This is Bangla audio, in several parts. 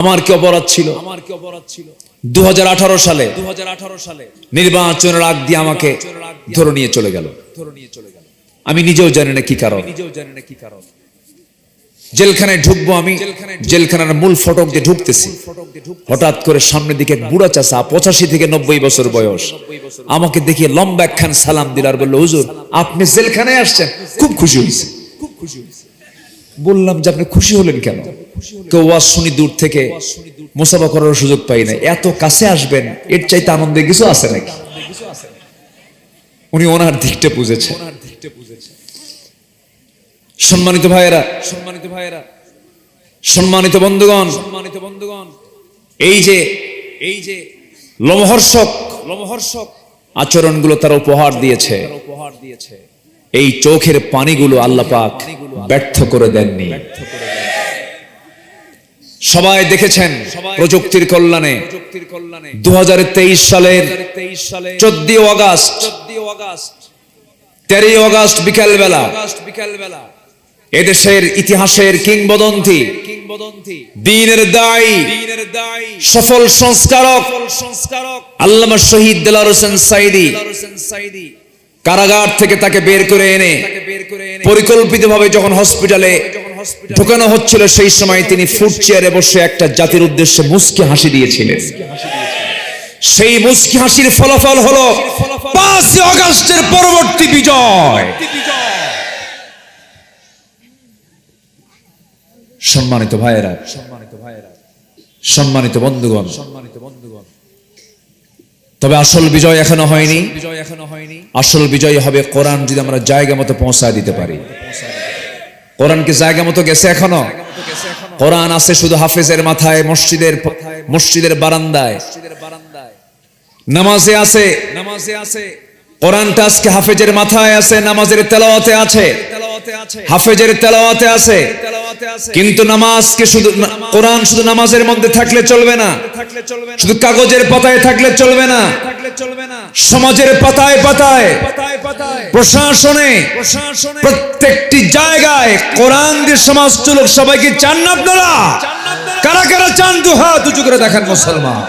আমার কি অপরাধ ছিল? 2018 সালে নির্বাচনের আগ দিয়ে আমাকে ধরে নিয়ে চলে গেল। আমি নিজেও জানি না কি কারণ। জেলখানায় ঢুকবো, আমি জেলখানার মূল ফটক দিয়ে ঢুকতেছি, হঠাৎ করে সামনের দিকে এক বুড়া চাচা 85 থেকে 90 বছর বয়স আমাকে দেখে লম্বা একখান সালাম দিল আর বলল, হুজুর আপনি জেলখানায় আসছেন? খুব খুশি হয়েছে। বললাম যে আপনি খুশি হলেন কেন? কেউ ওয়াজ শুনি দূর থেকে মুসাফা করার সুযোগ পাই না, এত কাছে আসবেন এর চাইতে আনন্দের কিছু আছে নাকি? উনি ওনার দিকটা বুঝেছেন। সম্মানিত ভাইয়েরা, সম্মানিত বন্ধুগণ, এই যে লোমহর্ষক আচরণগুলো তারা উপহার দিয়েছে, এই চোখের পানিগুলো আল্লাহ পাক ব্যর্থ করে দেননি। সবাই দেখেছেন প্রযুক্তির কল্যাণে 2023 সালের 14 আগস্ট 13 আগস্ট বিকালবেলা এদেশের ইতিহাসের কিংবদন্তি, দ্বীনের দায়ী, সফল সংস্কারক আল্লামা শহীদ দেলোয়ার হোসেন সাঈদী কারাগার থেকে তাকে বের করে এনে পরিকল্পিতভাবে যখন হসপিটালে ঢোকানো হচ্ছিল, সেই সময় তিনি ফুট চেয়ারে বসে একটা জাতির উদ্দেশ্যে মুস্কি হাসি দিয়েছিলেন। সেই মুস্কি হাসির ফলাফল হলো 5 আগস্টের পরবর্তী বিজয়। সম্মানিত ভাইয়েরা, সম্মানিত বন্ধুগণ, তবে আসল বিজয় এখনো হয়নি। আসল বিজয় হবে কোরআন যদি আমরা জায়গা মতো পৌঁছায় দিতে পারি। কোরআন কি জায়গা মতো গেছে এখনো? কোরআন আছে শুধু হাফেজের মাথায়, মসজিদের বারান্দায়, নামাজে আছে। কোরআনটা আজকে হাফেজের মাথায় আছে, নামাজের তেলাওয়াতে আছে, হাফেজের তেলাওয়াতে আছে। কিন্তু নামাজকে শুধু কোরআন শুধু নামাজের মধ্যে থাকলে চলবে না, শুধু কাগজের পাতায় থাকলে চলবে না, সমাজের পাতায় পাতায়, প্রশাসনে, প্রত্যেকটি জায়গায় কোরআন দিয়ে সমাজ চলুক। সবাইকে চান না আপনারা? কারা কারা চান? দু হাত উঁচু করে দেখেন মুসলমান।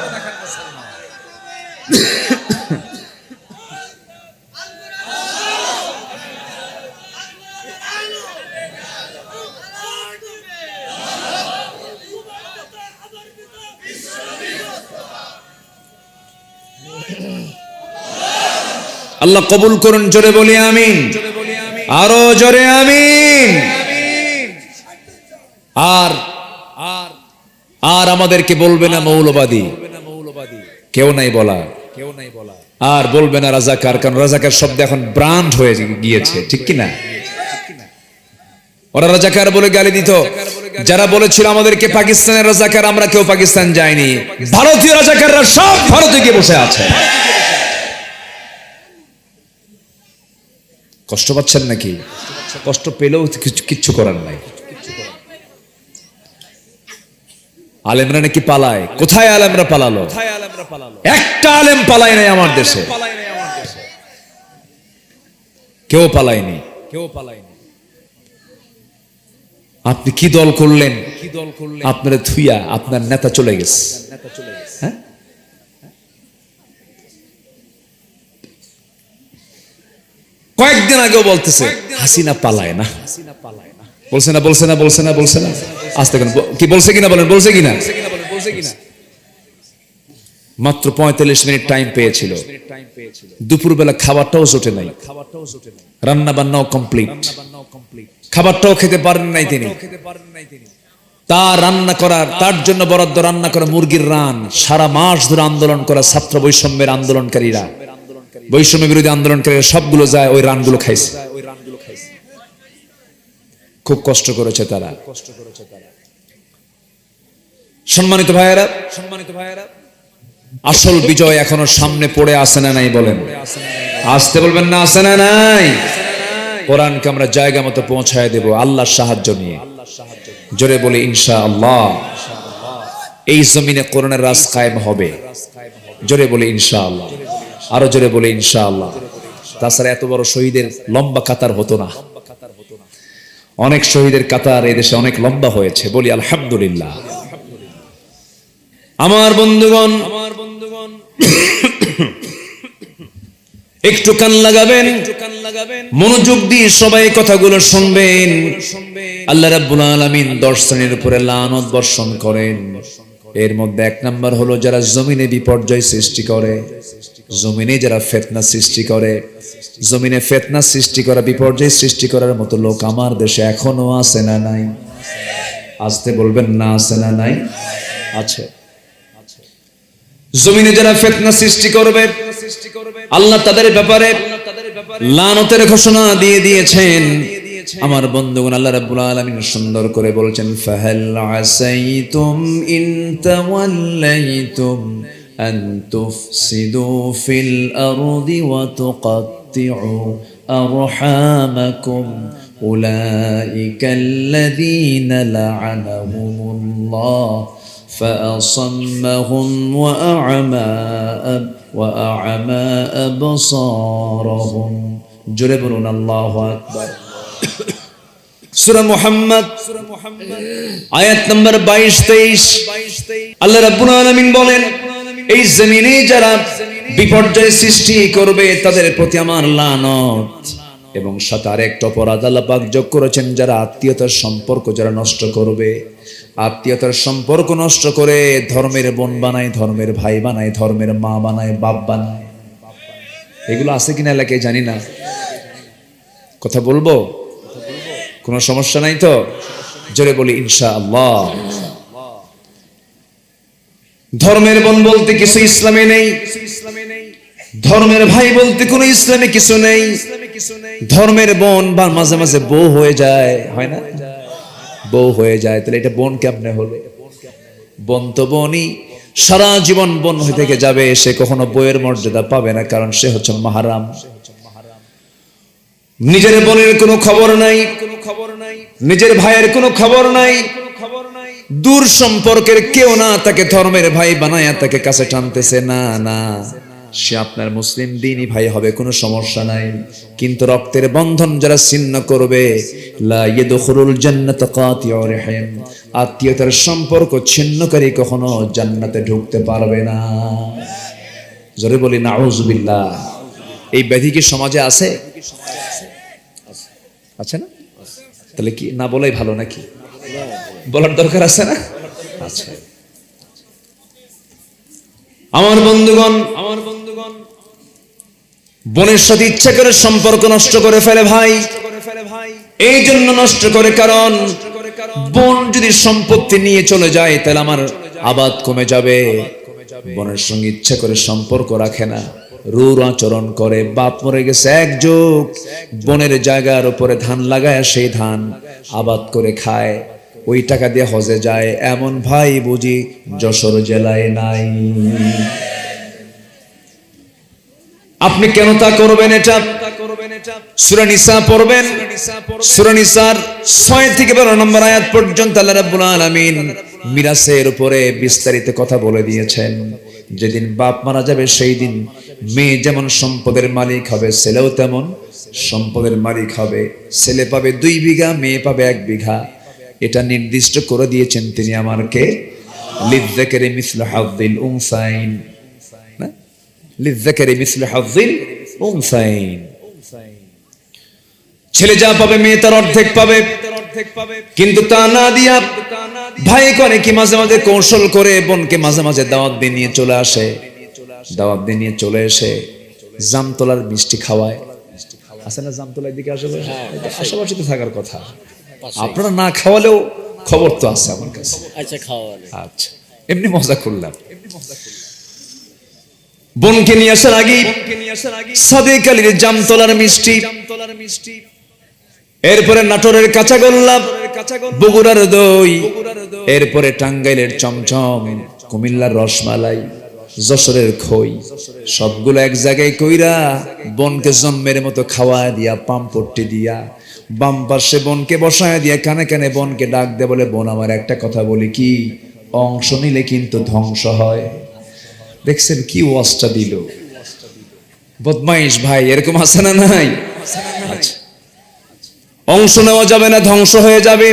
আল্লাহ কবুল করুন, জোরে বলি আমিন, আরো জোরে আমিন। আর আর আমাদেরকে বলবে না মৌলবাদী, কেউ নাই বলা, আর বলবে না রাজাকার, কারণ রাজাকার শব্দ এখন ব্র্যান্ড হয়ে গিয়েছে, ঠিক কি না? ওরা রাজাকার বলে গালি দিত। যারা বলেছিল আমাদেরকে পাকিস্তানের রাজাকার, আমরা কেউ পাকিস্তান যায়নি, ভারতীয় রাজাকাররা সব ভারতে গিয়ে বসে আছে। কষ্ট পাচ্ছেন নাকি? কষ্ট পেলেও কিচ্ছু করার নাই। আলেমরা নাকি পালায়। কোথায় আলেমরা পালালো? একটা আলেম পালায় নাই আমার দেশে, কেউ পালায়নি। আপনি কি দল করলেন? আপনার থুইয়া আপনার নেতা চলে গেছে। হ্যাঁ, কয়েকদিন আগেও বলতেছে হাসিনা পালায় না, বলছে না, বলছে না, বলছে না, বলছে না। আস্তে কেন কি বলছে কিনা বলেন? বলছে কিনা? মাত্র 45 মিনিট টাইম পেয়েছিল। দুপুরবেলা খাবারটাও জোটে নাই, রান্না বান্নাও কমপ্লিট, খাবারটাও খেতে পারেন নাই তিনি। তার রান্না করার, তার জন্য বরাদ্দ রান্না করা মুরগির রান, সারা মাস ধরে আন্দোলন করা ছাত্র বৈষম্যের আন্দোলনকারীরা, বৈষম্য বিরোধী আন্দোলনকারীরা সবগুলো যায় ওই রানগুলো খাইছে। খুব কষ্ট করেছে তারা। সম্মানিত ভাইয়েরা, আসল বিজয় এখনো সামনে পড়ে আসে না নাই? বলেন, আসতে বলবেন না, আসে না নাই? কোরআনকে আমরা জায়গা মতো পৌঁছায় দেব আল্লাহর সাহায্য নিয়ে। জোরে বলি ইনশাআল্লাহ। এই জমিনে কোরআনের রাজ কায়েম হবে। জোরে বলি ইনশাআল্লাহ, আরো জোরে বলি ইনশাআল্লাহ। তাছাড়া এত বড় শহীদের লম্বা কাতার হতো না। অনেক শহীদের কাতার এদেশে অনেক লম্বা হয়েছে, বলি আলহামদুলিল্লাহ। আমার বন্ধুগণ একটু কান লাগাবেন, মনোযোগ দিয়ে সবাই কথাগুলো শুনবেন। আল্লাহ রাব্বুল আলামিন 10 শ্রেণীর উপরে লানত বর্ষণ করেন। এর মধ্যে 1 নাম্বার হলো যারা জমিনে বিপর্যয় সৃষ্টি করে, জমিনে যারা ফিতনা সৃষ্টি করে। জমিনে ফিতনা সৃষ্টি করা, বিপর্যয় সৃষ্টি করার মতো লোক আমার দেশে এখনো আছে না নাই? আসতে বলবেন না, আছে না নাই? আছে। জমিনে যারা ফিতনা সৃষ্টি করবে আল্লাহ তাদের ব্যাপারে লানতের ঘোষণা দিয়ে দিয়েছেন। আমার বন্ধুগণ, আল্লাহ রাব্বুল আলামিন সুন্দর করে বলছেন, ফাহাল আসাইতুম ইন তাওয়াল্লাইতুম আন তুফসিদু ফিল আরদি ওয়া তুকাত্তিউ আরহামাকুম উলাইকাল্লাযীনা লা'আনাহুমুল্লাহ فأصمهم وأعمى أبصارهم জোরে বলুন আল্লাহু আকবার। সূরা মুহাম্মদ আয়াত নম্বর 22-23 আল্লাহ রাব্বুল আলামিন বলেন, এই জমিনে যারা বিপর্যয় সৃষ্টি করবে তাদের প্রতি আমার লানত। এবং সাথে আরেকটা অপরাধ আল্লাহ পাক যোগ করেছেন, যারা আত্মীয়তার সম্পর্ক যারা নষ্ট করবে, আত্মীয়তার সম্পর্ক নষ্ট করে ধর্মের বোন বানায়, ধর্মের ভাই বানায়, ধর্মের মা বানায়, বাপ বানায়। এগুলো আছে কিনা এলাকায় জানি না, কথা বলবো? কোনো সমস্যা নাই তো? জোরে বলি ইনশাআল্লাহ। ধর্মের বোন বলতে কিছু ইসলামে নেই, ধর্মের ভাই বলতে কোনো ইসলামে কিছু নেই। ধর্মের বোন বা মাঝে মাঝে বউ হয়ে যায়, হয় না? বউ হয়ে যায়, তাহলে এটা বোন কেমনে হলো? বোন তো বোনই, সারা জীবন বোন হয়ে থেকে যাবে, সে কখনো বউয়ের মর্যাদা পাবে না, কারণ সে হচ্ছে মাহরাম। নিজের বোনের কোনো খবর নাই, নিজের ভাইয়ের কোনো খবর নাই, দূর সম্পর্কের কেউ না তাকে ধর্মের ভাই বানায়া তাকে কাছে টানতেছে, না না, সে আপনার মুসলিম দ্বীনি ভাই হবে, কোনো সমস্যা নাই। কিন্তু রক্তের বন্ধন যারা ছিন্ন করবে, লা ইয়াদখুলুল জান্নাতা কাতিউর রহিম, আত্মীয়তার সম্পর্ক ছিন্নকারী কখনো জান্নাতে ঢুকতে পারবে না। জোরে বলি নাউযুবিল্লাহ। এই ব্যাধি কি সমাজে আছে? আছে না? তাহলে কি না বলাই ভালো নাকি? বলার দরকার আছে না? আচ্ছা আমার বন্ধুগণ, বোনের সাথে ইচ্ছা করে সম্পর্ক নষ্ট করে ফেলে ভাই। এই জন্য নষ্ট করে, কারণ বোন যদি সম্পত্তি নিয়ে চলে যায় তাহলে আমার আবাদ কমে যাবে। বোনের সঙ্গে ইচ্ছা করে সম্পর্ক রাখে না, রূঢ় আচরণ করে। বাপ মরে গেছে এক যুগ, বোনের জায়গার উপরে ধান লাগায় সেই ধান আবাদ করে খায়, ওই টাকা দিয়ে হজে যায়। এমন ভাই বুঝি যশোর জেলায় নাই? আপনি কেন তা করবেন? এটা সূরা নিসা পড়বেন, সূরা নিসার 6 থেকে 12 নম্বর আয়াত পর্যন্ত আল্লাহ রাব্বুল আলামিন মিরাসের উপরে বিস্তারিত কথা বলে দিয়েছেন। যেদিন বাপ মারা যাবে সেই দিন মেয়ে যেমন সম্পদের মালিক হবে, ছেলেও তেমন সম্পদের মালিক হবে। ছেলে পাবে 2 বিঘা, মেয়ে পাবে 1 বিঘা। এটা নির্দিষ্ট করে দিয়েছেন তিনি আমারকে, লিযযাকারি মিসলু হাযযিল উনসাইন, না লিযযাকারি মিসলু হাযযিল উনসাইন। ছেলে যা পাবে মেয়ে তার অর্ধেক পাবে। কিন্তু তা না দিয়া ভাই করে কি মাঝে মাঝে কৌশল করে বোনকে মাঝে মাঝে দাওয়াত দিয়ে নিয়ে চলে আসে, দাওয়াত দিয়ে নিয়ে চলে এসে জামতলার মিষ্টি খাওয়ায়। আছে না জামতলার দিকে? আশেপাশে তো থাকার কথা, আপনারা না খাওয়ালেও খবর তো আছে আমার কাছে। আচ্ছা এমনি মজা করলাম। বোনকে নিয়ে আসার আগে সাদেক আলীর জামতলার মিষ্টি, এরপরে নাটোরের কাঁচাগোল্লা, বগুড়ার দই, এরপরে টাঙ্গাইলের চমচম, কুমিল্লার রসমালাই, যশোরের খই, সবগুলো এক জায়গায় কইরা বোনকে জম্মের মতো খাওয়া দিয়া, পাম্পট্টি দিয়া, বাম পাশে বোনকে বসায় দিয়া কানে কানে বোনকে ডাক দে, বলে বোন আমার একটা কথা বলি কি, অংশ নিলে কিন্তু ধ্বংস হয়। দেখছেন কি ওয়াজটা দিল, বদমাইশ ভাই, এরকম আছে না নাই? আচ্ছা অংশ নেওয়া যাবে না, ধ্বংস হয়ে যাবে।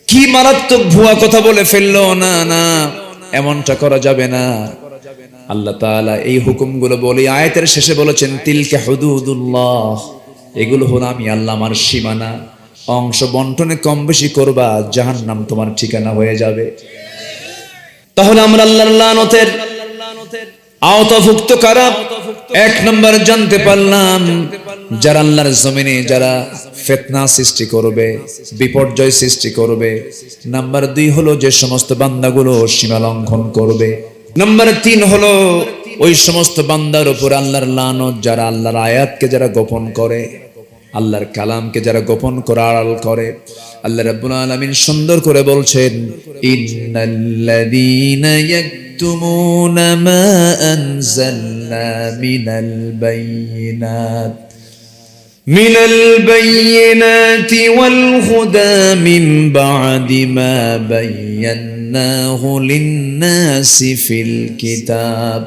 কি মারাত্মক ভুয়া কথা বলে ফেললো! না না, এমনটা করা যাবে না। আল্লাহ তাআলা এই হুকুমগুলো বলে আয়াতের শেষে বলেছেন তিলকা হুদুদুল্লাহ, এগুলো হলো আমি আল্লাহ আমার সীমানা, অংশ বন্টনে কম বেশি করবা, জাহান্নাম তোমার ঠিকানা হয়ে যাবে। তাহলে আমরা আল্লাহর লানতের আওতাভুক্ত কারা? এক নম্বর জানতে পারলাম যারা আল্লাহর জমিনে যারা ফিতনা সৃষ্টি করবে, বিপর্যয় সৃষ্টি করবে। নাম্বার 2 হলো যে সমস্ত বান্দাগুলো সীমা লঙ্ঘন করবে। নাম্বার 3 হলো ওই সমস্ত বান্দার উপর আল্লাহর লানত যারা আল্লাহর আয়াতকে যারা গোপন করে, আল্লাহর কালামকে যারা গোপন করে আড়াল করে। আল্লাহ রাব্বুল আলামিন সুন্দর করে বলছেন ইন্নাল্লাযীনা ইয়াকতুমুনা মা আনজালনা মিনাল বায়িনাতি ওয়াল হুদা মিন বা'দি মা বায়্যানাহু লিন-নাসি ফিল কিতাব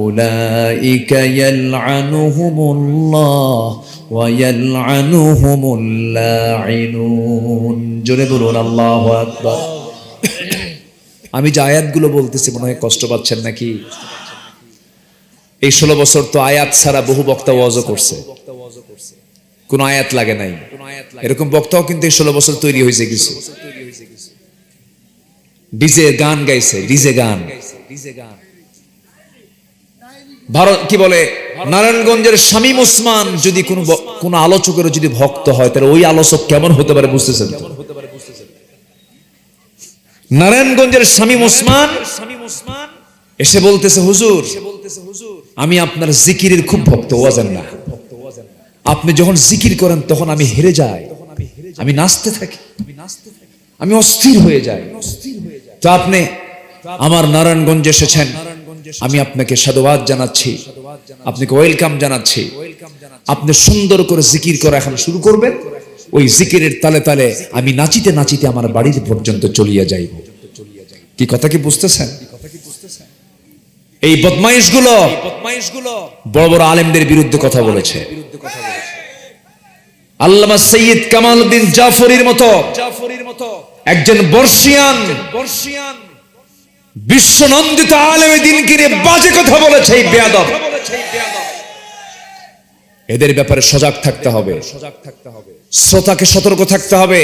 উলাইকা ইয়ালআনুহুমুল্লাহ ওয়া ইয়ালআনুহুমুল লাঈনুন। জোরে বলুন আল্লাহু আকবার। আমি যে আয়াতগুলো বলতেছি মনে হয় কষ্ট পাচ্ছেন নাকি? এই 16 বছর তো আয়াত ছাড়া বহু বক্তা ওয়াজও করছে, কোন আয়াত লাগে নাই। এরকম বক্তাও কিন্তু এই 16 বছর তৈরি হয়েছে কিছু। ডিজে গান গাইছে, ডিজে গান। ভারত কি বলে নারায়ণগঞ্জের শামীম ওসমান যদি কোন আলোচকের যদি ভক্ত হয় তাহলে ওই আলোচক কেমন হতে পারে বুঝতেছেন? নারায়ণগঞ্জের শামীম ওসমান এসে বলতেছে হুজুর আমি আপনার জিকিরের খুব ভক্ত, ওয়াজেন না। আপনি যখন জিকির করেন তখন আমি হেরে যাই, আমি নাচতে থাকি, আমি অস্থির হয়ে যাই। তো আপনি আমার নারায়ণগঞ্জে এসেছেন, আমি আপনাকে সাধুবাদ জানাচ্ছি, আপনাকে ওয়েলকাম জানাচ্ছি। আপনি সুন্দর করে জিকির করা এখন শুরু করবেন, ওই জিকিরের তালে তালে আমি নাচিতে নাচিতে আমার বাড়ির পর্যন্ত চলিয়া যাইব। কি কথা কি বুঝতেছেন? এই বদমাইশগুলো বড় বড় আলেমদের বিরুদ্ধে কথা বলেছে। আল্লামা সৈয়দ কামাল উদ্দিন জাফরির মতো একজন বর্ষিয়ান বিশ্বনন্দিত আলেমে দ্বীনকে নিয়ে বাজে কথা বলেছে এই বেয়াদব। এদের ব্যাপারে সজাগ থাকতে হবে, শ্রোতাকে সতর্ক থাকতে হবে।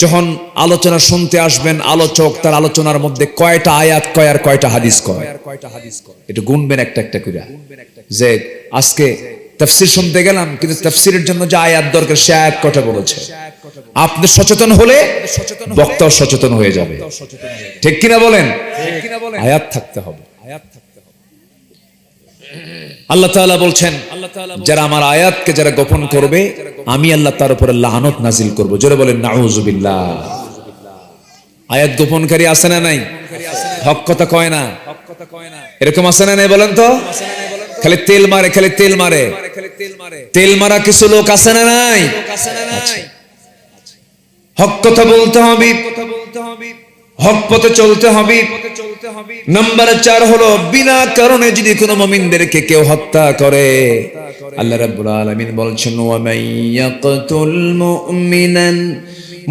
যখন আলোচনা শুনতে আসবেন, আলোচক তার আলোচনার মধ্যে কয়টা আয়াত কয় আর কয়টা হাদিস কয় একটু গুনবেন একটা একটা করে। যে আজকে তাফসীর শুনতে গেলাম কিন্তু তাফসীরের জন্য যে আয়াত দরকার সে আয়াত কয়টা বলেছে। আপনি সচেতন হলে বক্তাও সচেতন হয়ে যাবে, ঠিক কিনা বলেন? আয়াত থাকতে হবে। আল্লাহ তাআলা বলছেন যারা আমার আয়াতকে যারা গোপন করবে আমি আল্লাহ তার উপরে লানত নাজিল করব। জোরে বলেন নাউযুবিল্লাহ। আয়াত গোপনকারী আছে না নাই? হক কথা কয় না, এরকম আছে না নাই বলেন তো? খালি তেল মারে, খালি তেল মারে, তেল মারা কিছু লোক আছে না নাই? হক কথা বলতে হবে, হক পথে চলতে হবে। নাম্বার 4 হলো বিনা কারণে যদি কোনো মুমিনদেরকে কেউ হত্যা করে, আল্লাহ রাব্বুল আলামিন বলছেন ওয়া মাইয়াকতুল মুমিনান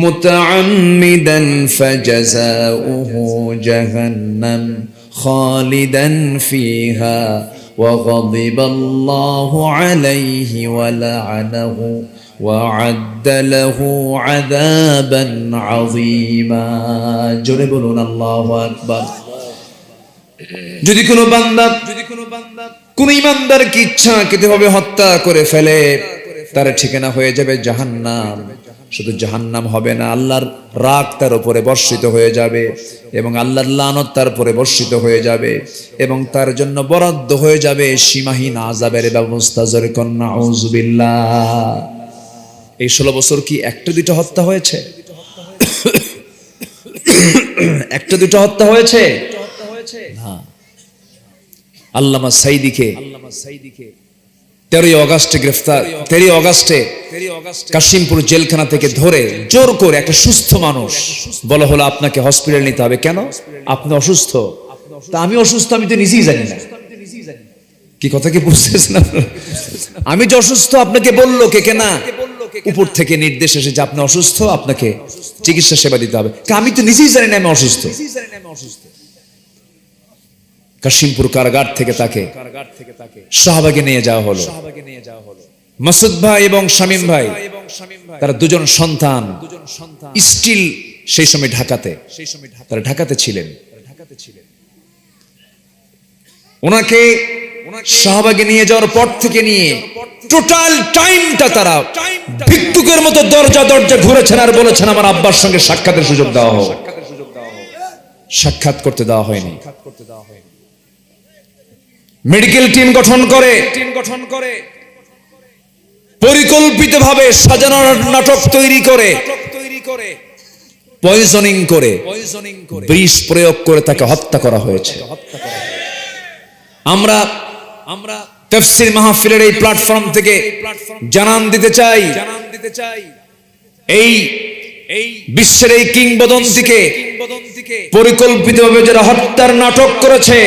মুতাআম্মিদান ফাজাযাউহু জাহান্নাম খালিদান ফিহা ওয়া গাদিবাল্লাহু আলাইহি ওয়া লা'নাহু وَعَدَّ لَهُ عَذَابًا عَظِيمًا। জোরে বলুন আল্লাহু আকবার। যদি কোনো বান্দা কোন ঈমানদারকে ইচ্ছাকৃতভাবে হত্যা করে ফেলে তার ঠিকানা হয়ে যাবে জাহান্নাম। শুধু জাহান্নাম হবে না, আল্লাহর রাগ তার উপরে বর্ষিত হয়ে যাবে এবং আল্লাহর লানত তার উপরে বর্ষিত হয়ে যাবে এবং তার জন্য বরাদ্দ হয়ে যাবে সীমাহীন আযাবের ব্যবস্থা। জোরে কোন নাউযুবিল্লাহ। এই 16 বছর কি একটা দুইটা হত্যা হয়েছে? একটা দুইটা হত্যা হয়েছে না। আল্লামা সাইদিকে 13 আগস্টে গ্রেফতার, 13 আগস্টে কাশিমপুর জেলখানা থেকে ধরে জোর করে একটা সুস্থ মানুষ বলা হলো আপনাকে হসপিটাল নিতে হবে। কেন? আপনি অসুস্থ। তা আমি অসুস্থ আমি তো নিজেই জানি না। কি কথা কি বুঝতেছেন? আমি যে অসুস্থ আপনাকে বললো কে? কেনা উপর থেকে নির্দেশ এসে যে আপনি অসুস্থ, আপনাকে চিকিৎসা সেবা দিতে হবে। আমি তো নিজেই জানি না আমি অসুস্থ। কাশিমপুর কারাগার থেকে তাকে শাহবাগে নিয়ে যাওয়া হলো। মাসুদ ভাই এবং শামীম ভাই তারা দুজন সন্তান স্টিল সেই সময় ঢাকাতে, তারা ঢাকাতে ছিলেন। ওনাকে শাহবাগে নিয়ে যাওয়ার পর থেকে নিয়ে টোটাল টাইমটা তারা ভিক্ষুকের মতো দরজা দরজা ঘুরেছেন আর বলেছেন আমার আব্বার সঙ্গে সাক্ষাতের সুযোগ দেওয়া হোক। সাক্ষাৎ করতে দেওয়া হয়নি। মেডিকেল টিম গঠন করে পরিকল্পিতভাবে সাজানো নাটক তৈরি করে পয়জনিং করে বিষ প্রয়োগ করে তাকে হত্যা করা হয়েছে। আমরা তাফসীর মাহফিলের এই প্ল্যাটফর্ম থেকে জানান দিতে চাই, এই বিশ্বের এই কিংবদন্তিকে পরিকল্পিতভাবে যারা হত্যার নাটক করেছে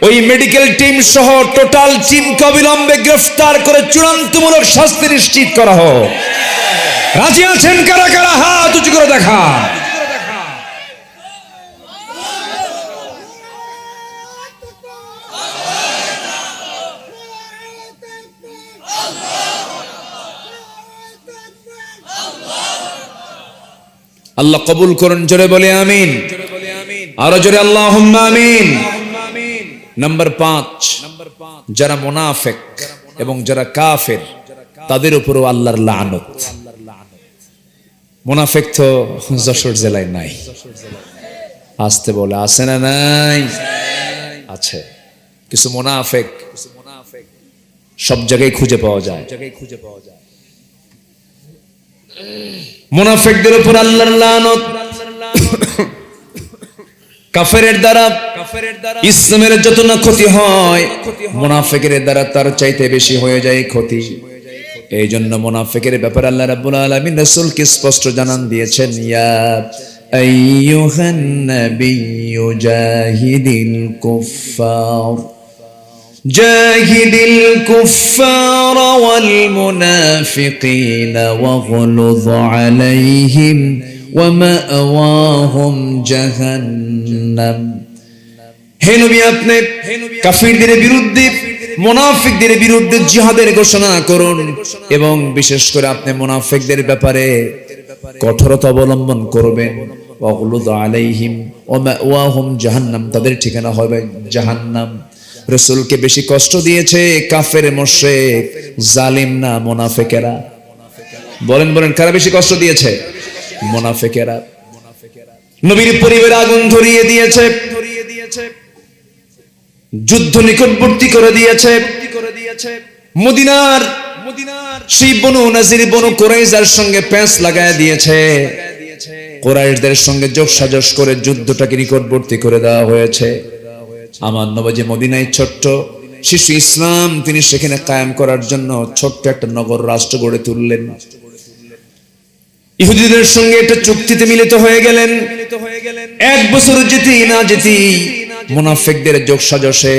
ওই মেডিকেল টিম সহ টোটাল টিমকে অবিলম্বে গ্রেফতার করে চূড়ান্তমূলক শাস্তি নিশ্চিত করা হোক। রাজি আছেন কারা কারা? হাত উঁচু করে দেখা। আল্লাহ কবুল করুন, জোরে বলে আমিন। আরো জোরে আল্লাহুম্মা আমিন। নাম্বার 5, যারা মুনাফিক এবং যারা কাফের তাদের উপরও আল্লাহর লানত। মুনাফিক তো যশোর জেলায় নাই, আসতে বলে আছে না নাই? আছে। কিছু মুনাফিক সব জায়গায় খুঁজে পাওয়া যায়। মুনাফিকদের উপর আল্লাহর লানত। কাফেরের দ্বারা ইসলামের যত না ক্ষতি হয় মুনাফিকের দ্বারা তার চাইতে বেশি হয়ে যায় ক্ষতি। এই জন্য মুনাফিকের ব্যাপারে আল্লাহ রাব্বুল আলামিন রাসূলকে স্পষ্ট জানান দিয়েছেন, ইয়া আইয়ুহান নাবিয়্যু জাহিদিল কুফফার জাহিদিল কুফফার ওয়াল মুনাফিকিনা ওয়াগলুয আলাইহিম ওয়া মাআওয়াহুম জাহান্নাম। হে নবী, আপনি কাফিরদের বিরুদ্ধে মুনাফিকদের বিরুদ্ধে জিহাদের ঘোষণা করুন এবং বিশেষ করে আপনি মুনাফিকদের ব্যাপারে কঠোরতা অবলম্বন করবেন। ওয়াগলুয আলাইহিম ওয়া মাআওয়াহুম জাহান্নাম, তাদের ঠিকানা হবে জাহান্নাম। রাসূলকে বেশি কষ্ট দিয়েছে কাফের মুশরিক জালিম না মুনাফিকেরা? বলেন বলেন, কারা বেশি কষ্ট দিয়েছে? মুনাফিকেরা। নবীর পরিবারে আগুন ধরিয়ে দিয়েছে, যুদ্ধ নিকটবর্তী করে দিয়েছে। মদিনার সেই বনু নাজির বনু কুরাইজার সঙ্গে প্যাঁচ লাগায় দিয়েছে। কুরাইশদের সঙ্গে যোগসাজশ করে যুদ্ধটাকে নিকটবর্তী করে দেওয়া হয়েছে। আমার নবী মদিনায় ছোট্ট শিশু ইসলাম তিনি সেখানে কায়েম করার জন্য ছোট্ট একটা নগর রাষ্ট্র গড়ে তুললেন। ইহুদিদের সঙ্গে একটা চুক্তিতে মিলিত হয়ে গেলেন। 1 বছর যেতেই না যেতেই মুনাফিকদের যোগসাজশে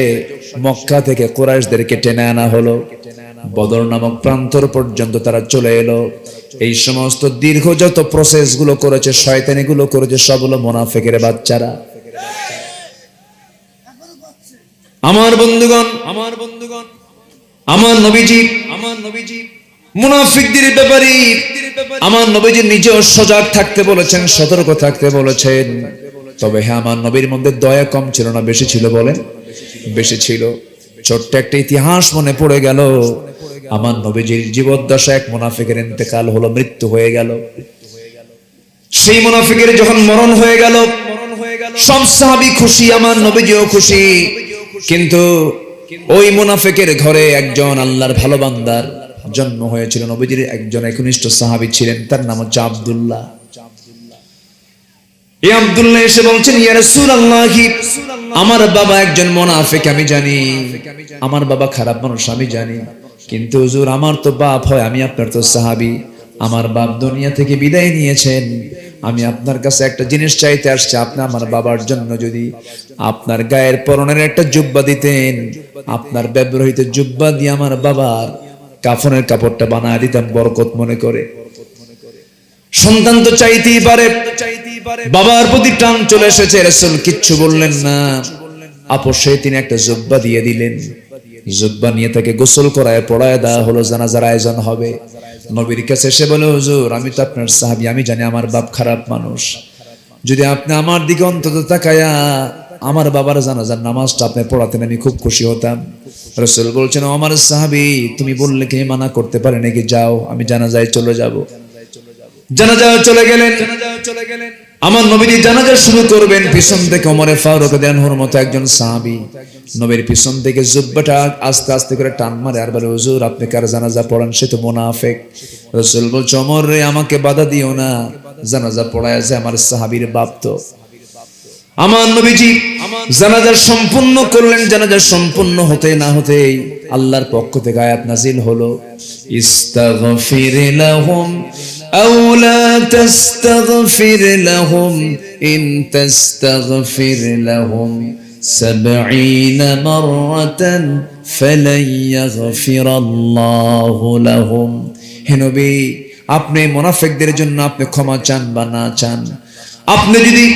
মক্কা থেকে কুরাইশদেরকে টেনে আনা হলো। বদর নামক প্রান্তর পর্যন্ত তারা চলে এলো। এই সমস্ত দীর্ঘ যত প্রসেস গুলো করেছে, শয়তানি গুলো করেছে, সব হলো মুনাফিকের বাচ্চারা। আমার বন্ধুগণ, আমার নবীজি মুনাফিকদের ব্যাপারে আমার নবীজি নিজেও সজাগ থাকতে বলেছেন, সতর্ক থাকতে বলেছেন। তবে হ্যাঁ, আমার নবীর মধ্যে দয়া কম ছিল না, বেশি ছিল? বলেন, বেশি ছিল। ছোট্ট একটা ইতিহাস মনে পড়ে গেল। আমার নবীজির জীবদ্দশায় এক মুনাফিকের ইন্তেকাল হলো, মৃত্যু হয়ে গেল। সেই মুনাফিকের যখন মরণ হয়ে গেল সব সাহাবী খুশি, আমার নবীজিও খুশি। কিন্তু ওই মুনাফিকের ঘরে একজন আল্লাহর ভালো বান্দার জন্ম হয়েছিল। নবীজির একজন একনিষ্ঠ সাহাবী ছিলেন, তার নাম হচ্ছে আব্দুল্লাহ। এই আব্দুল্লাহ এসে বলছেন, ইয়া রাসূলুল্লাহ, আমার বাবা একজন মুনাফিক, আমি জানি। আমার বাবা খারাপ মানুষ, আমি জানি। কিন্তু হুজুর, আমার তো বাপ হয়, আমি আপনার তো সাহাবী। আমার বাপ দুনিয়া থেকে বিদায় নিয়েছেন। আমি আপনার কাছে একটা জিনিস চাইতে আসছি। আপনি আমার বাবার জন্য যদি আপনার গায়ের পরনের একটা জুব্বা দিতেন, আপনার ব্যবহৃত জুব্বা দিয়ে আমার বাবার কাফনের কাপড়টা বানায় দিতাম বরকত মনে করে। সন্তান তো চাইতেই পারে, বাবার প্রতি টান চলে এসেছে। রাসূল কিচ্ছু বললেন না। আপোষে তিনি একটা জুব্বা দিয়ে দিলেন। জুব্বা নিয়ে তাকে গোসল করায় পড়ায় দেওয়া হলো, জানাজার আয়োজন হবে। নবীর কাছে এসে বলে, হুজুর আমি তো আপনার সাহাবী, আমি জানি আমার বাপ খারাপ মানুষ, যদি আপনি আমার দিকে অন্তত তাকায়া আমার বাবার জানাজার নামাজটা আপনি পড়াতেন আমি খুব খুশি হতাম। রাসূল বলছেন, আমার সাহাবী তুমি বললে কি মানা করতে পারে নাকি, যাও আমি জানাজায় চলে যাব। জানাজায় চলে গেলেন। আমার নবীজি জানাজা শুরু করবেন, পিছন থেকে ওমরে ফারুক রাদিয়াল্লাহুর মতো একজন সাহাবী নবীর পিছন থেকে জুব্বাটা আস্তে আস্তে করে টান মারে আর বলে, হুজুর আপনি কার জানাজা পড়ান, সে তো মুনাফিক। রাসূল বলছে, ওমর রে আমাকে বাধা দিও না, জানাজা পড়ায় যে আমার সাহাবীর বাপ তো। আমার নবীজি জানাজা সম্পূর্ণ করলেন। জানাজা সম্পূর্ণ হতে না হতেই আল্লাহর পক্ষ থেকে আয়াত নাজিল হলো, ইস্তাগফির লাহুম আও লা তাস্তাগফির লাহুম ইন তাস্তাগফির লাহুম 70 মাররাতান ফালান ইয়াগফিরাল্লাহু লাহুম। হে নবী, আপনি মুনাফিকদের জন্য আপনি ক্ষমা চান বা না চান, আপনি যদি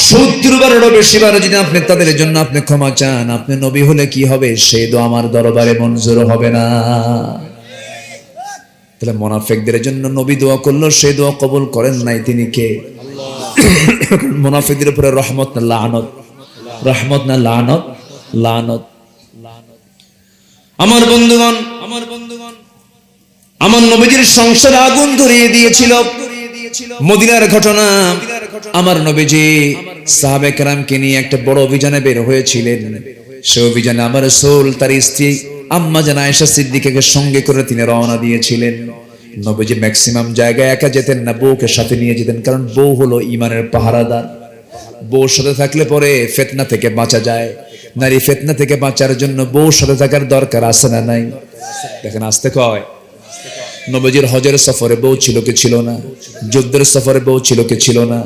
70 বারেরও বেশি বার যদি আপনি তাদের জন্য আপনি ক্ষমা চান, আপনি নবী হলে কি হবে, সেই দোয়া আমার দরবারে মঞ্জুর হবে না। তাহলে মুনাফিকদের জন্য নবী দোয়া করলো, সেই দোয়া কবুল করেন নাই তিনি কে? মুনাফিকদের উপরে রহমত না লানত? রহমত না লানত? লানত। আমার বন্ধুগণ, আমার নবীজির সংসারে আগুন ধরিয়ে দিয়েছিল মদিনার ঘটনা। আমার নবীজি সাহাবে কেরামকে নিয়ে একটা বড় অভিযানে বের হয়েছিলেন। সেই অভিযানে আমার রাসূল তার স্ত্রী আম্মা জান আয়েশা সিদ্দিকাকে সঙ্গে করে তিনি রওনা দিয়েছিলেন। নবীজি ম্যাক্সিমাম জায়গায় একা যেতেন না, বউকে সাথে নিয়ে যেতেন, কারণ বউ হলো ঈমানের পাহারাদার। বউর সাথে থাকলে পরে ফিতনা থেকে বাঁচা যায়। নারী ফিতনা থেকে বাঁচার জন্য বউর সাথে থাকার দরকার আছে না নাই? দেখেন আসতে কয়, নবীজির হজের সফরে বউ ছিল কি ছিল না? যুদ্ধের সফরে বউ ছিল কি ছিল না?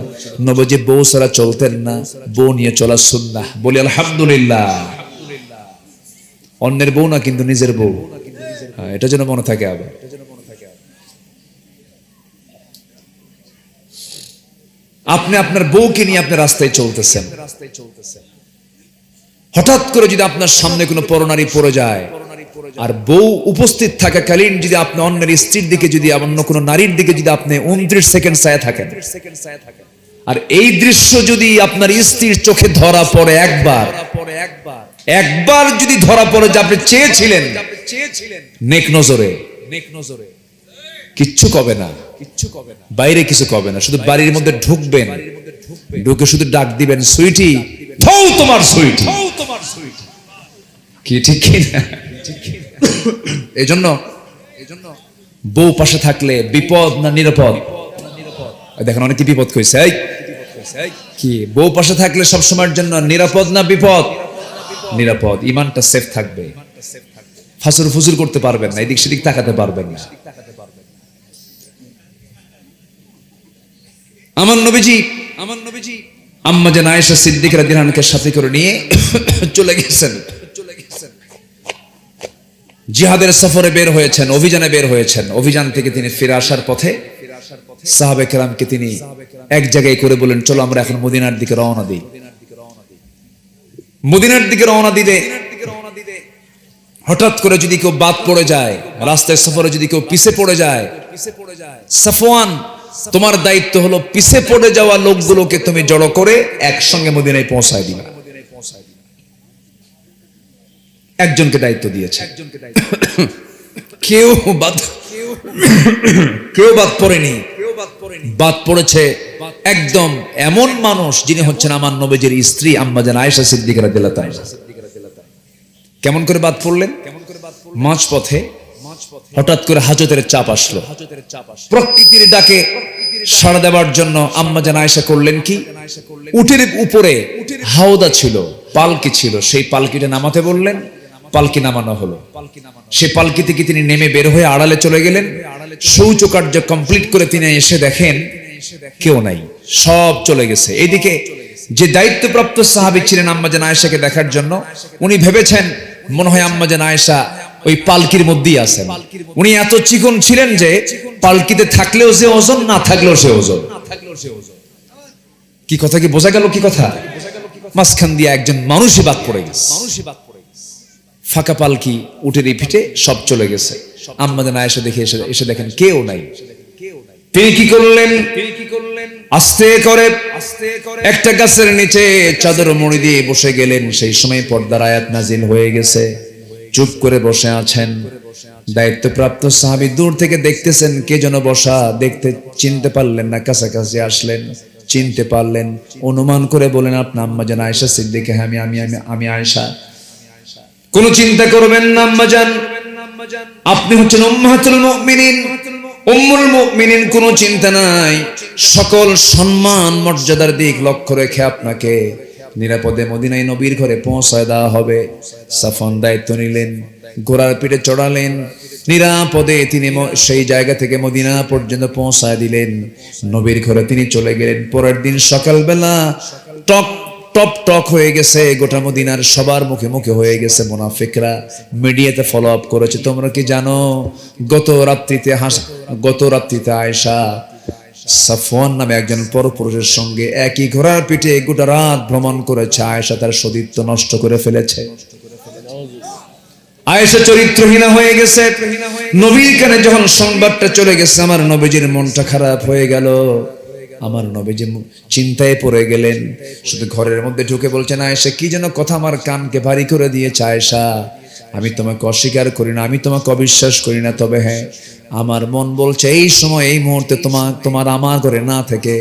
নবীজি বউ ছাড়া চলতেন না, বউ নিয়ে চলা সুন্নাহ। বলি আলহামদুলিল্লাহ। অন্যের বউ না, কিন্তু নিজের বউ, এটা যেন মনে থাকে। আবার আপনি আপনার বউকে নিয়ে আপনার রাস্তায় চলতেছেন, হঠাৎ করে যদি আপনার সামনে কোনো পরনারী পড়ে যায় আর বউ উপস্থিত থাকাকালীন যদি আপনি অন্যের স্ত্রীর দিকে যদি অন্য কোনো নারীর দিকে যদি আপনি 29 সেকেন্ড চায় থাকেন, আর এই দৃশ্য যদি আপনার স্ত্রীর চোখে ধরা পড়ে একবার যদি ধরা পড়ে যে আপনি চেয়েছিলেন নেক নজরে, কিচ্ছু কবে না, বাইরে কিছু কবে না, শুধু বাড়ির মধ্যে ঢুকবেন, ঢুকে শুধু ডাক দিবেন, সুইটি থৌ তোমার সুইটি। কি ঠিক কি না? এজন্য বউ পাশে থাকলে বিপদ না নিরাপদ? দেখেন অনেকে বিপদ কইছে, কি বউ পাশে থাকলে সব সময়ের জন্য নিরাপদ না বিপদ? নিরাপদ। ঈমানটা সেফ থাকবে, ফাসুর ফুসুর করতে পারবেন না, এদিক সেদিক তাকাতে পারবেন না। আমার নবীজি আম্মা জান আয়েশা সিদ্দিকা রাদিয়াল্লাহু আনহাকে সাথে করে নিয়ে চলে গেছেন, জিহাদের সফরে বের হয়েছেন, অভিযানে বের হয়েছেন। অভিযান থেকে তিনি ফিরে আসার পথে সাহাবে কেরামকে তিনি এক জায়গায় করে বলেন, চলো আমরা এখন মদিনার দিকে রওনা দিই। মদিনার দিকে রওনা দিলে হঠাৎ করে যদি কেউ বাদ পড়ে যায়, রাস্তায় সফরে যদি কেউ পিছে পড়ে যায়, সাফওয়ান তোমার দায়িত্ব হলো পিছে পড়ে যাওয়া লোকগুলোকে তুমি জড়ো করে একসঙ্গে মদিনায় পৌঁছায় দিবা। একজনকে দায়িত্ব দিয়েছে, কেউ বাদ পড়েনি। বাদ পড়েছে একদম এমন মানুষ যিনি হচ্ছেন আমার নবীজির স্ত্রী আম্মা জান আয়েশা সিদ্দিকা রাদিয়াল্লাহু তাআলা। কেমন করে বাদ পড়লেন? মাঝপথে হঠাৎ করে হাজতের চাপ আসলো। প্রকৃতির ডাকে সাড়া দেওয়ার জন্য আম্মা জান আয়েশা করলেন কি, উটের উপরে হাওদা ছিল, পালকি ছিল, সেই পালকিটা নামাতে বললেন। পালকি নামানো হলো। সে পালকি থেকে তিনি নেমে বের হয়ে আড়ালে চলে গেলেন। শৌচকার্য কমপ্লিট করে তিনি এসে দেখেন কেউ নাই, সব চলে গেছে। এইদিকে যে দায়িত্বপ্রাপ্ত সাহাবী ছিলেন আম্মা জান আয়েশাকে দেখার জন্য, উনি ভেবেছেন মনে হয় আম্মা জান আয়েশা ওই পালকির মধ্যেই আছেন। উনি এত চিকন ছিলেন যে পালকিতে থাকলেও যে ওজন, না থাকলেও সে ওজন। কি কথা কি বোঝা গেল? কি কথা? মাঝখান দিয়ে একজন মানুষই বাদ পড়ে গেছে। ফাঁকা পালকি উটের পিঠে সব চলে গেছে। আম্মা জান আয়েশা দেখে এসে দেখেন কেউ নাই। তিনি কি করলেন? আস্তে করে একটা গাছের নিচে চাদর মুড়ি দিয়ে বসে গেলেন। সেই সময় পর্দার আয়াত নাজিল হয়ে গেছে। চুপ করে বসে আছেন। দায়িত্বপ্রাপ্ত সাহাবী দূর থেকে দেখতেছেন কে যেন বসা, দেখতে চিনতে পারলেন না, কাছাকাছি আসলেন, চিনতে পারলেন, অনুমান করে বলেন আপনি আম্মা জান আয়েশা সিদ্দিকা? হ্যাঁ আমি আয়েশা। কোন চিন্তা করবেন না আম্মা জান, আপনি হচ্ছেন উম্মাহাতুল মুমিনিন, উম্মুল মুমিনিন। কোনো চিন্তা নাই। সকল সম্মান মর্যাদার দিক লক্ষ্য রেখে আপনাকে নিরাপদে মদিনায় নবীর ঘরে পৌঁছায় দেওয়া হবে। সাফওয়ান দায়িত্ব নিলেন, ঘোড়ার পিঠে চড়ালেন, নিরাপদে তিনি সেই জায়গা থেকে মদিনা পর্যন্ত পৌঁছায় দিলেন। নবীর ঘরে তিনি চলে গেলেন। পরের দিন সকালবেলা টক হয়ে গেছে গোটা মদিনার, সবার মুখে মুখে হয়ে গেছে। মুনাফিকরা মিডিয়াতে ফলো আপ করেছে। তোমরা কি জানো গত রাত্রিতে আয়েশা সাফওয়ান নামে একজন পরপুরুষের সঙ্গে একই ঘোড়ার পিঠে গোটা রাত ভ্রমণ করেছে। আয়েশা তার সতীত্ব নষ্ট করে ফেলেছে। আয়েশা চরিত্রহীনা হয়ে গেছে। নবীর কানে যখন সংবাদটা চলে গেছে, আমার নবীজির মনটা খারাপ হয়ে গেল। আমার নবীজি চিন্তায় পড়ে গেলেন। শুধু ঘরের মধ্যে ঢুকে বলছেন, আয়েশা কি যেন কথা আমার কানকে ভারী করে দিয়েছে। আয়েশা, আমি তোমাকে অস্বীকার করি না, আমি তোমাকে অবিশ্বাস করি না, তবে হ্যাঁ আমার মন বলছে এই সময় এই মুহূর্তে তোমার আমার ঘরে না থেকে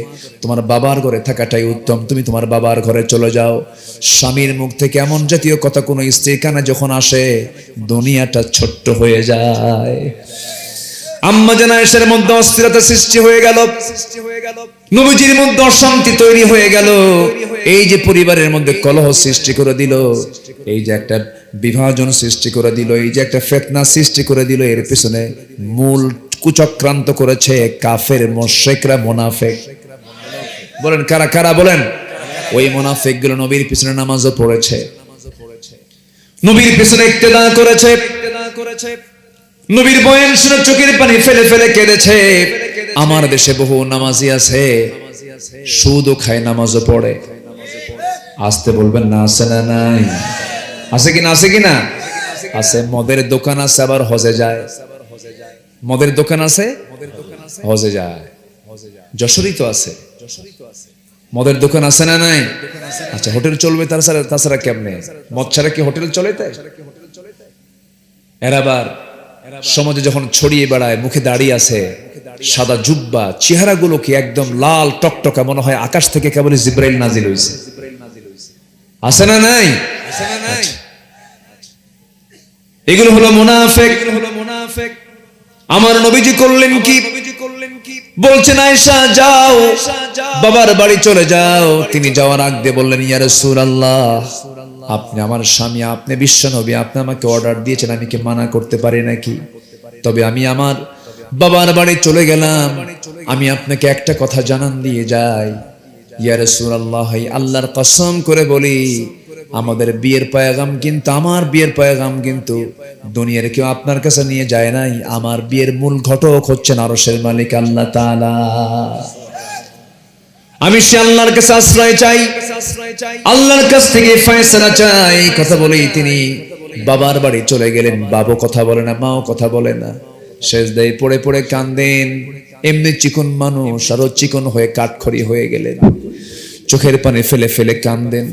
তোমার বাবার ঘরে থাকাটাই উত্তম। তুমি তোমার বাবার ঘরে চলে যাও। স্বামীর মুখ থেকে এমন জাতীয় কথা কোনো স্ত্রীর কানে যখন আসে, দুনিয়াটা ছোট্ট হয়ে যায়। আম্মা জান আয়েশার মধ্যে অস্থিরতা সৃষ্টি হয়ে গেল, নবীজির মধ্যে অশান্তি তৈরি হয়ে গেল। এই যে পরিবারের মধ্যে কলহ সৃষ্টি করে দিল, এই যে একটা বিভাজন সৃষ্টি করে দিল, এই যে একটা ফিতনা সৃষ্টি করে দিল, এর পিছনে মূল কুচক্রান্ত করেছে কাফের মুশরিকরা, মুনাফিক। বলেন কারা কারা? বলেন। ওই মুনাফিকগুলো নবীর পিছনে নামাজও পড়েছে, নবীর পিছনে ইক্তেদা করেছে, নবীর বয়ান শুনে চোখের পানি ফেলে ফেলে কেঁদেছে। আমার দেশে বহু নামাজি আছে, সুদও খায়, নামাজও পড়ে। আসতে বলবেন না, আছে না নাই? আছে কিনা? আছে কিনা? আছে। মদের দোকান আছে, আবার হজে যায়। মদের দোকান আছে, হজে যায়। যশোরই তো আছে মদের দোকান, আছে না নাই? আচ্ছা, হোটেল চলবে তাছাড়া কেমনে? মদ ছাড়া কি হোটেল চলে? তাই এর আবার সমাজে যখন ছড়িয়ে বেড়ায়, মুখে দাঁড়িয়ে আছে, সাদা জুব্বা, চেহারাগুলো কি একদম লাল টকটকা, মনে হয় আকাশ থেকে কেবল জিব্রাইল নাজিল হয়েছে। আছে না নাই? এগুলো হলো মুনাফিক। আমার নবীজি করলেন কি? বলছেন আয়েশা যাও, বাবার বাড়ি চলে যাও। তিনি যাওয়ার আগ দিয়ে বললেন, ইয়া রাসূলুল্লাহ, আপনি আমার স্বামী, আপনি বিশ্ব নবী, আপনি আমাকে অর্ডার দিয়েছেন, আমি কি মানা করতে পারি নাকি? তবে আমি আমার বাবার বাড়ি চলে গেলাম, আমি আপনাকে একটা কথা জানান দিয়ে যাই। ইয়া রাসূলুল্লাহ, আল্লাহর কসম করে বলি, আমাদের বিয়ের পয়গাম কিন্তু, আমার বিয়ের পয়গাম কিন্তু দুনিয়ার কেউ আপনার কাছে নিয়ে যায় নাই। আমার বিয়ের মূল ঘটক হচ্ছেন আরশের মালিক আল্লাহ তাআলা। আমি সে আল্লাহর কাছে আশ্রয় চাই, আল্লাহর কাছ থেকে ফয়সালা চাই। কথা বলেই তিনি বাবার বাড়ি চলে গেলেন। বাবু কথা বলে না, মাও কথা বলে না, সেজদায় পড়ে পড়ে কাঁদেন। এমনি চিকন মানুষ, আরো চিকন হয়ে কাঠখড়ি হয়ে গেলেন, চোখের পানি ফেলে ফেলে কাঁদেন।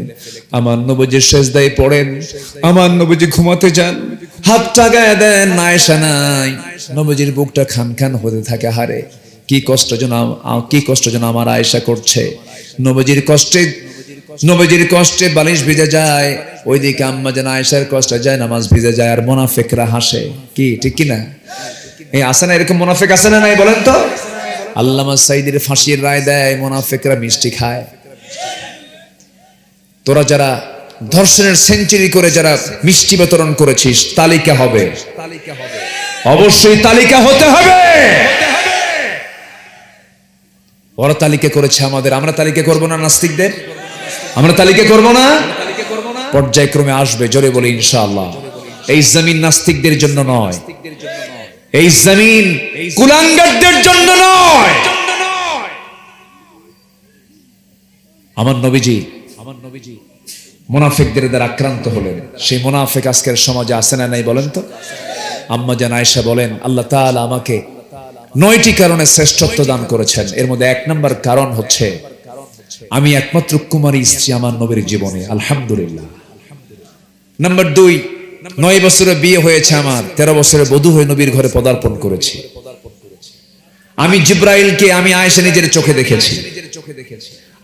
আমার নবীজি সেজদায় পড়েন, আমার নবীজি ঘুমাতে যান, হাতটা গায়ে দেন, আয়েশা নাই। নবীজির বুকটা খান খান হতে থাকে, হারে কি কষ্ট যেন আমার আয়েশা করছে। নবীজির কষ্টে বালিশ ভিজে যায়, ওইদিকে আম্মা জান আয়েশার কষ্টে যায় নামাজ ভিজে যায়, আর মুনাফিকরা হাসে। কি ঠিক কিনা? এই আছে না এরকম মুনাফিক? আছে না নাই বলেন তো? আল্লামা সাইদির ফাঁসির রায় দেয়, মুনাফিকরা মিষ্টি খায়। তোরা যারা ধর্ষণের সেঞ্চুরি করে যারা মিষ্টি বিতরণ করেছিস, তালিকা হবে, অবশ্যই তালিকা হতে হবে। ওরা তালিকা করেছে আমাদের, আমরা তালিকা করব না? নাস্তিকদের আমরা তালিকা করব না? পর্যায়ক্রমে আসবে, জোরে বলি ইনশাআল্লাহ। এই জমিন নাস্তিকদের জন্য নয়, এই জমিন কুলাঙ্গারদের জন্য নয়। আমার নবীজি মুনাফিকদের দ্বারা আক্রান্ত হলেন। সেই মুনাফিক আজকের সমাজে আছে না নাই বলেন তো? আম্মা জান আয়েশা বলেন, আল্লাহ তাআলা আমাকে 9টি কারণে শ্রেষ্ঠত্ব দান করেছেন। এর মধ্যে 1 নম্বর কারণ হচ্ছে আমি একমাত্র কুমারী স্ত্রী আমার নবীর জীবনে, আলহামদুলিল্লাহ। নাম্বার 2, 9 বছরে বিয়ে হয়েছে আমার, 13 বছরে বধূ হয়ে নবীর ঘরে পদার্পণ করেছি। আমি জিব্রাইলকে আমি আয়েশা নিজের চোখে দেখেছি।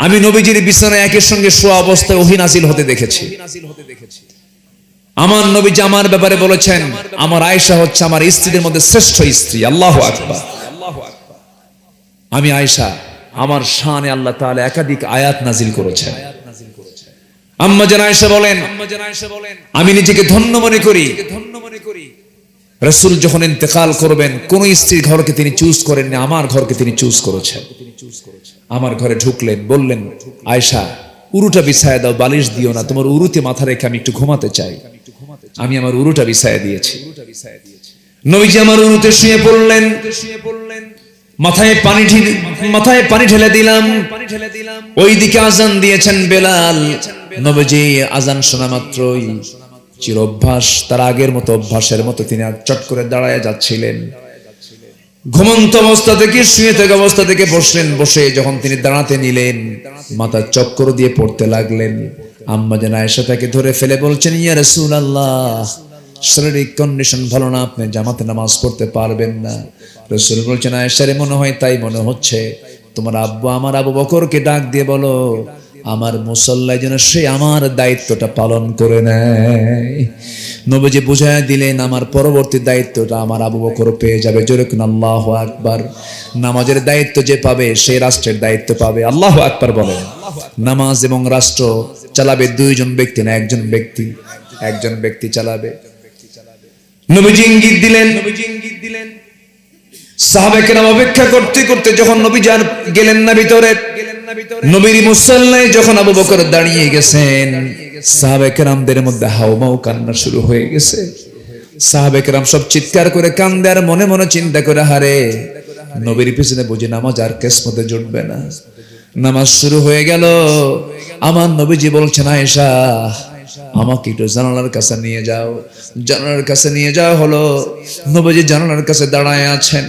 আমি নবীজির বিছানায় একের সঙ্গে শোয়া অবস্থায় ওহী নাযিল হতে দেখেছি। আমার নবীজি আমার ব্যাপারে বলেছেন, আমার আয়েশা হচ্ছে আমার স্ত্রীদের মধ্যে শ্রেষ্ঠ স্ত্রী। আল্লাহু আকবার। আমি আয়েশা, আমার শানে আল্লাহ তাআলা একাধিক আয়াত নাযিল করেছেন। আম্মা জান আয়েশা বলেন, আমি নিজেকে ধন্য মনে করি। রাসূল যখন ইন্তেকাল করবেন, কোন স্ত্রীর ঘরকে তিনি চুজ করেননি, আমার ঘরকে তিনি চুজ করেছেন। আমার ঘরে ঢুকলেন, বললেন, আয়েশা উরুটা বিছায়া দাও, বালিশ দিও না, তোমার উরুতে মাথা রেখে আমি একটু ঘুমাতে চাই। আমি আমার উরুটা বিছায়া দিয়েছি। নবীজি আমার উরুতে শুয়ে পড়লেন। মাথায় পানি ঢেলে দিলাম। ওইদিকে আজান দিয়েছেন বেলাল। নবীজি আজান শোনা মাত্রই চির অভ্যাস, তার আগের মতো অভ্যাসের মতো তিনি চট করে দাঁড়ায় যাচ্ছিলেন। ঘুমন্ত অবস্থা থেকে, শুয়ে থাকা অবস্থা থেকে বসলেন। বসে যখন তিনি দাঁড়াতে নিলেন, মাথা চক্কর দিয়ে পড়তে লাগলেন। আম্মা জান আয়েশা তাকে ধরে ফেলে বলছেন, ইয়া রাসূলুল্লাহ, শারীরিক কন্ডিশন ভালো না, আপনি জামাতে নামাজ পড়তে পারবেন না। রাসূল বলছেন, আয়েশা রে, মনে হয় তাই মনে হচ্ছে। তোমার আব্বু আমার আবু বকরকে ডাক দিয়ে বলো আমার মুসল্লায় যেন সে আমার দায়িত্বটা পালন করে নেয়। নবীজি বুঝায়া দিলেন, আমার পরবর্তী দায়িত্বটা আমার আবু বকর পেয়ে যাবে। জোরে কোন আল্লাহু আকবার। নামাজের দায়িত্ব যে পাবে সে রাষ্ট্রের দায়িত্ব পাবে। আল্লাহু আকবার বলেন। নামাজ এবং রাষ্ট্র চালাবে 2 জন ব্যক্তি না, একজন ব্যক্তি চালাবে। নবীজি ইঙ্গিত দিলেন। সাহাবায়ে কেরাম অপেক্ষা করতে করতে যখন নবীজি আর গেলেন না ভিতরে, নবীর মুসল্লায় যখন আবু বকর দাঁড়িয়ে গেছেন, সাহাবায়ে কেরামদের মধ্যে হাউমাউ কান্না শুরু হয়ে গেছে। সাহাবায়ে কেরাম সব চিৎকার করে কান্দে আর মনে মনে চিন্তা করে, হারে নবীর পিছনে বুঝি নামাজ আর কিসমতে জুটবে না। নামাজ শুরু হয়ে গেল। আমার নবীজি বলছেন, আয়েশা আমাকে একটু জানালার কাছে নিয়ে যাও। জানালার কাছে নিয়ে যাওয়া হলো। নবীজি জানালার কাছে দাঁড়ায় আছেন।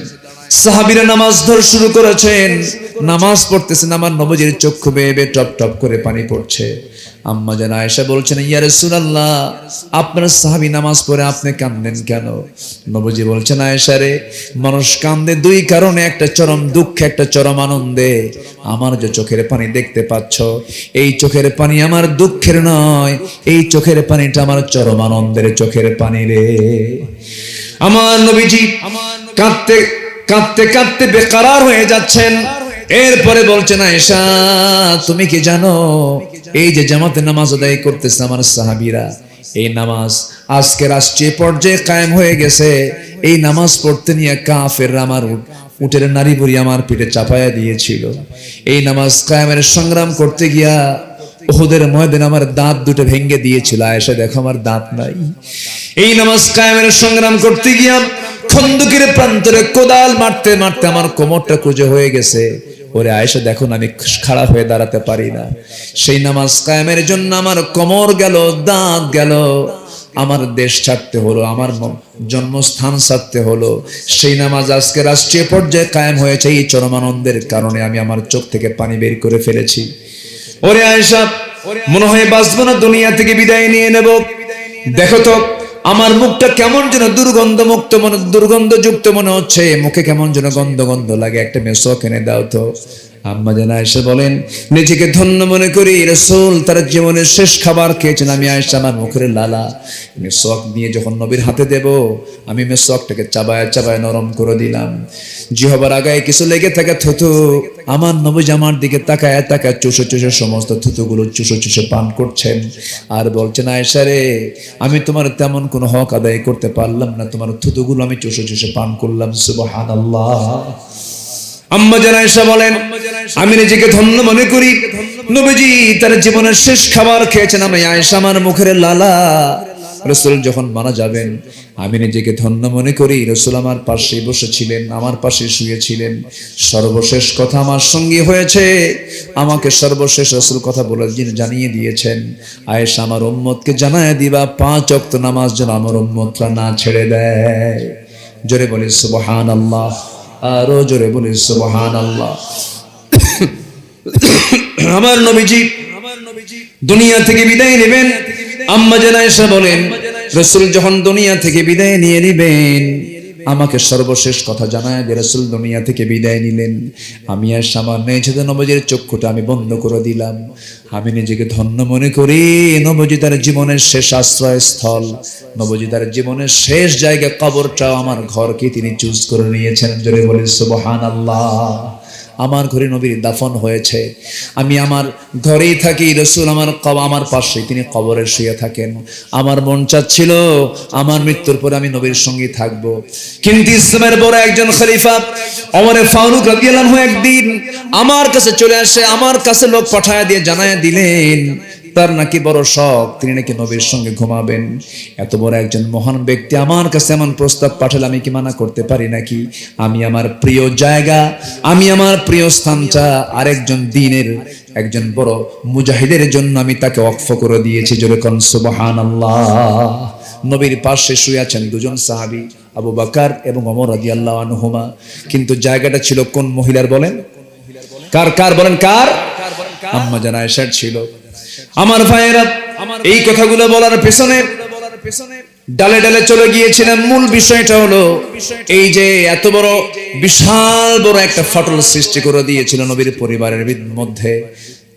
সাহাবীরা নামাজ ধরে শুরু করেছেন, নামাজ পড়তেছেন। আমার নবীজির চক্ষু বেয়ে বেয়ে টপ টপ করে পানি পড়ছে। আম্মা জান আয়েশা বলছেন, ইয়া রাসূলুল্লাহ, আপনার সাহাবী নামাজ পড়ে আপনি কাঁদেন কেন? নবীজি বলছেন, আয়েশা রে, মানুষ কাঁদে 2 কারণে, একটা চরম দুঃখে, একটা চরম আনন্দে। আমার যে চোখের পানি দেখতে পাচ্ছ, এই চোখের পানি আমার দুঃখের নয়, এই চোখের পানিটা আমার চরম আনন্দের চোখের পানি রে। আমার নবীজি কাঁদতে কাঁদতে কাঁদতে বেকারার হয়ে যাচ্ছেন। এরপরে বলছেন, আয়েশা তুমি কি জানো, এই যে জামাতে নামাজ আদায় করতেছে আমার সাহাবীরা, এই নামাজ আজকে রাষ্ট্রীয় পর্যায়ে কায়েম হয়ে গেছে। এই নামাজ পড়তে নিয়ে কাফেররা আমার উটের নারী বুড়ি আমার পিঠে চাপায়া দিয়েছিল। এই নামাজ কায়েমের সংগ্রাম করতে গিয়া উহুদের ময়দানে আমার দাঁত দুটো ভেঙে দিয়েছিল। আয়েশা দেখো আমার দাঁত নাই। এই নামাজ কায়েমের সংগ্রাম করতে গিয়া খন্দকের প্রান্তরে কোদাল মারতে মারতে আমার কোমরটা কুঁজো হয়ে গেছে। ওরে আয়েশা দেখুন, আমি খাড়া হয়ে দাঁড়াতে পারি না। সেই নামাজ কায়েমের জন্য আমার কোমর গেল, দাঁত গেল, আমার দেশ ছাড়তে হলো, আমার জন্মস্থান ছাড়তে হলো। সেই নামাজ আজকে রাষ্ট্রীয় পর্যায়ে কায়েম হয়েছে। এই চরম আনন্দের কারণে আমি আমার চোখ থেকে পানি বের করে ফেলেছি। ওরে আয়েশা, মনে হয় বাঁচবো না, দুনিয়া থেকে বিদায় নিয়ে নেব। দেখো তো আমার মুখটা কেমন যেন দুর্গন্ধযুক্ত মনে হচ্ছে, মুখে কেমন যেন গন্ধ গন্ধ লাগে, একটা মেসওয়াক এনে দাও তো। আম্মা জান আয়েশা বলেন, নিজেকে ধন্য মনে করি, রাসূল তার জীবনের শেষ খাবার খেয়েছেন। আমি আয়েশা আমার মুখের লালা মেসওয়াক নিয়ে যখন নবীর হাতে দেব, আমি মেসওয়াকটাকে চাবায় চাবায় নরম করে দিলাম। জিহ্বার আগায় কিছু লেগে থাকে থুতু, আমার নবী আমার দিকে তাকায় তাকায় চুষে চুষে সমস্ত থুতুগুলো চুষে চুষে পান করছেন। আর বলছেন, আয়েশা রে, আমি তোমার তেমন কোনো হক আদায় করতে পারলাম না, তোমার থুতুগুলো আমি চুষে চুষে পান করলাম। সুবহানাল্লাহ। আম্মা জান আয়েশা বলেন, আমি নিজেকে ধন্য মনে করি, নবীজি তার জীবনের শেষ খাবার খেয়েছেন। আমি আয়েশা আমার মুখের লালা রাসূল যখন মারা যাবেন আমি নিজেকে ধন্য মনে করি, রাসূল আমার পাশে বসেছিলেন, আমার পাশে শুয়েছিলেন। সর্বশেষ কথা আমার সঙ্গী হয়েছে, আমাকে সর্বশেষ রাসূল কথা বলে জানিয়ে দিয়েছেন, আয়েশা আমার উম্মতকে জানায় দিবা 5 ওয়াক্ত নামাজ যেন আমার উম্মতরা না ছেড়ে দেয়। জোরে বলি সুবহানাল্লাহ, আরো জোরে বলি সুবহানাল্লাহ। আমার নবীজি দুনিয়া থেকে বিদায় নেবেন। আম্মা জান আয়েশা বলেন, রাসূল যখন দুনিয়া থেকে বিদায় নিয়ে নেবেন, আমাকে সর্বশেষ কথা জানায় যে রাসূল দুনিয়া থেকে বিদায় নিলেন। আমি আর সামান্য এসে নবীজির চক্ষুটা আমি বন্ধ করে দিলাম। আমি নিজেকে ধন্য মনে করি, নবীজি তার জীবনের শেষ আশ্রয়স্থল, নবীজি তার জীবনের শেষ জায়গা কবরটাও আমার ঘরকে তিনি চুজ করে নিয়েছেন। জোরে বলি সুবহানাল্লাহ। আমার ঘরে নবীর দাফন হয়েছে, আমি আমার ঘরেই থাকি, রাসূল আমার পাশে তিনি কবরে শুয়ে থাকেন। আমার মন চাচ্ছিল আমার মৃত্যুর পরে আমি নবীর সঙ্গে থাকব, কিন্তু ইসলামের বড় একজন খলিফা ওমর ফারুক রাদিয়াল্লাহু আনহু একদিন আমার কাছে চলে আসে, আমার কাছে লোক পাঠায় দিয়ে জানায় দিলেন তার নাকি বড় শখ, তিনি নাকি নবীর সঙ্গে ঘুমাবেন। এত বড় একজন মহান ব্যক্তি আমার কাছে এমন প্রস্তাব পাঠালে আমি কি মানা করতে পারি নাকি? আমি আমার প্রিয় জায়গা, আমি আমার প্রিয় স্থানটা আরেকজন দ্বীনের একজন বড় মুজাহিদের জন্য আমি তাকে ওয়াকফ করে দিয়েছি। জোরে কোন সুবহানাল্লাহ। নবীর পাশে শুয়ে আছেন দুজন সাহাবী, আবু বকর এবং ওমর রাদিয়াল্লাহু আনহুমা। কিন্তু জায়গাটা ছিল কোন মহিলার বলেন? কার বলেন? কার? আম্মা জান আয়েশার ছিল। আমার ভাইয়েরা, এই কথাগুলো বলার পেছনে ডালে ডালে চলে গিয়েছিলাম। মূল বিষয়টা হলো এই যে এত বড় বিশাল বড় একটা ফাটল সৃষ্টি করে দিয়েছিল নবীর পরিবারের মধ্যে।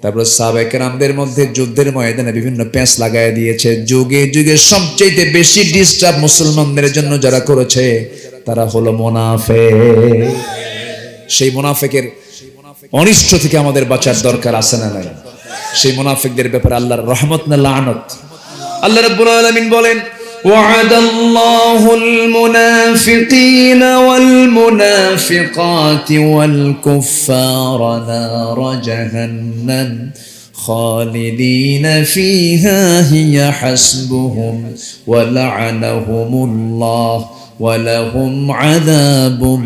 তারপর সাহাবায়ে কেরামদের মধ্যে যুদ্ধের ময়দানে বিভিন্ন প্যাঁচ লাগায় দিয়েছে। যুগে যুগে সবচেয়ে বেশি ডিস্টার্ব মুসলমানদের জন্য যারা করেছে তারা হলো মুনাফিক। সেই মুনাফিকের অনিষ্ট থেকে আমাদের বাঁচার দরকার আছে না নাই? সেই মুনাফিকদের ব্যাপারে আল্লাহর রহমত না লানত? আল্লাহ রাব্বুল আলামিন বলেন, ওয়া'আদাল্লাহুল মুনাফিকিনা ওয়াল মুনাফিকাতি ওয়াল কুফফারা নারা জাহান্নাম খালিদিনা ফিহা হিয়া হাসবুহুম ওয়া লা'আনাহুমুল্লাহ ওয়া লাহুম আযাবুম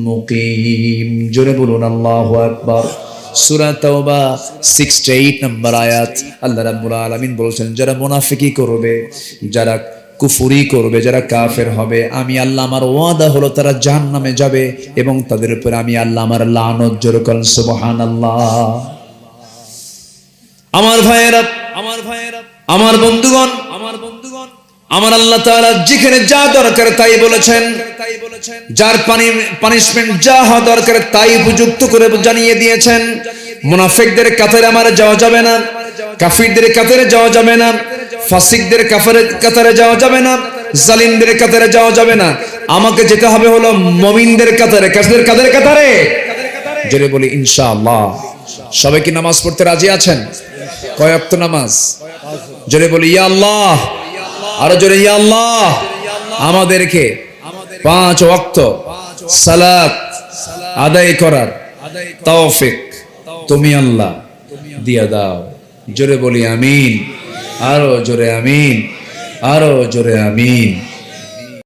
মুকিম। জোরে বলুন আল্লাহু আকবার। সূরা তাওবা 68 নম্বর আয়াত। আল্লাহ রাব্বুল আলামিন বলেছেন, যারা মুনাফিকি করবে, যারা কুফরি করবে, যারা কাফের হবে, আমি আল্লাহ আমার ওয়াদা হলো তারা জাহান্নামে যাবে এবং তাদের উপর আমি আল্লাহ আমার লানত। জোরে বলুন সুবহানাল্লাহ। আমার ভাইয়েরা, আমার বন্ধুগণ, আমার আল্লাহ তাআলা যেখানে যা দরকার তাই বলেছেন, যার পানিশমেন্ট যা হওয়া দরকার তাই উপযুক্ত করে জানিয়ে দিয়েছেন। মুনাফিকদের কাতারে আমার যাওয়া যাবে না, কাফিরদের কাতারে যাওয়া যাবে না, ফাসিকদের কাতারে যাওয়া যাবে না, জালিমদের কাতারে যাওয়া যাবে না। আমাকে যেতে হবে হলো মুমিনদের কাতারে। কাদের কাতারে? জোরে বলি ইনশাআল্লাহ। সবাই কি নামাজ পড়তে রাজি আছেন? কয় ওয়াক্ত নামাজ? জোরে বলি ইয়া আল্লাহ। আরো জোরে ইয়া আল্লাহ। আমাদেরকে 5 ওয়াক্ত সালাত আদায় করার তৌফিক তুমি আল্লাহ দিয়া দাও। জোরে বলি আমিন। আরো জোরে আমিন, আরো জোরে আমিন।